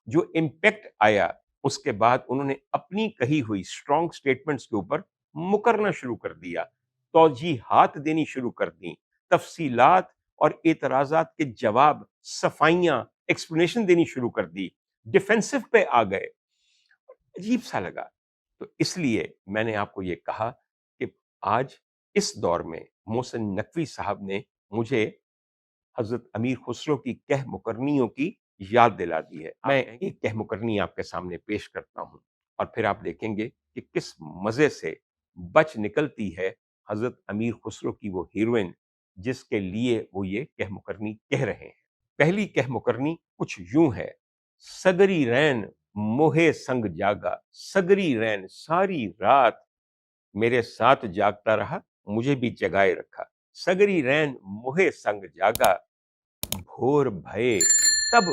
جو امپیکٹ آیا اس کے بعد انہوں نے اپنی کہی ہوئی اسٹرانگ سٹیٹمنٹس کے اوپر مکرنا شروع کر دیا، توجیحات دینی شروع کر دیں، تفصیلات اور اعتراضات کے جواب، صفائیاں، ایکسپلینیشن دینی شروع کر دی، ڈیفینسو پہ آ گئے۔ عجیب سا لگا۔ تو اس لیے میں نے آپ کو یہ کہا کہ آج اس دور میں محسن نقوی صاحب نے مجھے حضرت امیر خسرو کی کہہ مکرنیوں کی یاد دلا دی ہے۔ میں ایک کہہ مکرنی آپ کے سامنے پیش کرتا ہوں اور پھر آپ دیکھیں گے کہ کس مزے سے بچ نکلتی ہے حضرت امیر خسرو کی وہ ہیروئن جس کے لیے وہ یہ کہہ مکرنی کہہ رہے ہیں۔ پہلی کہہ مکرنی کچھ یوں ہے: سگری رین موہے سنگ جاگا، سگری رین ساری رات میرے ساتھ جاگتا رہا، مجھے بھی جگائے رکھا، سگری رین موہے سنگ جاگا، بھور بھئے تب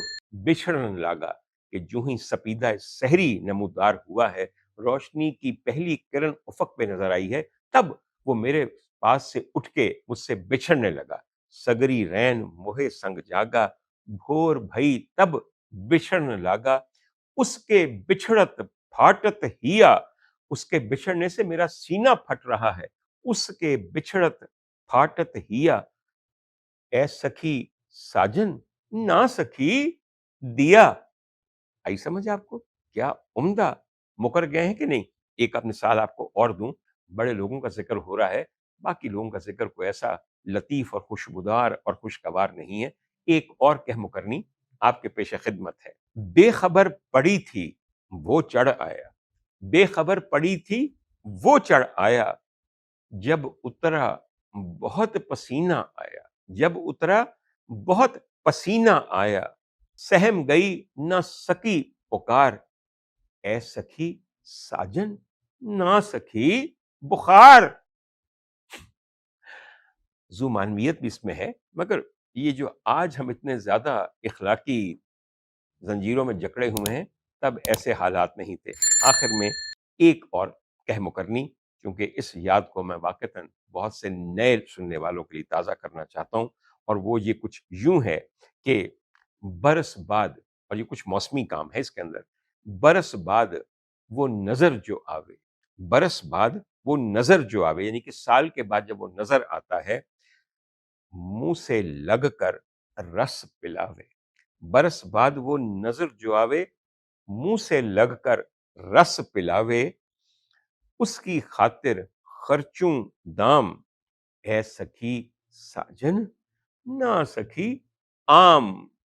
بچھڑن لاگا، کہ جو ہی سپیدہ سحری نمودار ہوا ہے، روشنی کی پہلی کرن افق پہ نظر آئی ہے، تب وہ میرے پاس سے اٹھ کے مجھ سے بچھڑنے لگا۔ سگری رین موہے سنگ جاگا، بھور بھئی تب بچھڑن لاگا، اس کے بچھڑت پھاٹت ہیا، اس کے بچھڑنے سے میرا سینہ پھٹ رہا ہے، اس کے بچھڑت پھاٹت ہیا، اے سکھی ساجن نہ سکھی دیا۔ آئی سمجھ آپ کو؟ کیا عمدہ مکر گئے ہیں کہ نہیں؟ ایک مثال آپ کو اور دوں، بڑے لوگوں کا ذکر ہو رہا ہے، باقی لوگوں کا ذکر کوئی ایسا لطیف اور خوشبودار اور خوشگوار نہیں ہے۔ ایک اور کہہ مکرنی آپ کے پیش خدمت ہے: بے خبر پڑی تھی وہ چڑھ آیا، بے خبر پڑی تھی وہ چڑھ آیا، جب اترا بہت پسینہ آیا، جب اترا بہت پسینہ آیا، سہم گئی نہ سکی پکار، اے سکھی ساجن نہ سکی بخار۔ ذو معنویت بھی اس میں ہے، مگر یہ جو آج ہم اتنے زیادہ اخلاقی زنجیروں میں جکڑے ہوئے ہیں، تب ایسے حالات نہیں تھے۔ آخر میں ایک اور کہہ مکرنی، کیونکہ اس یاد کو میں واقعتاً بہت سے نئے سننے والوں کے لیے تازہ کرنا چاہتا ہوں، اور وہ یہ کچھ یوں ہے کہ برس بعد، اور یہ کچھ موسمی کام ہے اس کے اندر، برس بعد وہ نظر جو آوے، برس بعد وہ نظر جو آوے، یعنی کہ سال کے بعد جب وہ نظر آتا ہے، منہ سے لگ کر رس پلاوے، برس بعد وہ نظر جو آوے، منہ سے لگ کر رس پلاوے، اس کی خاطر خرچوں دام، اے سکھی ساجن نہ سکھی عام۔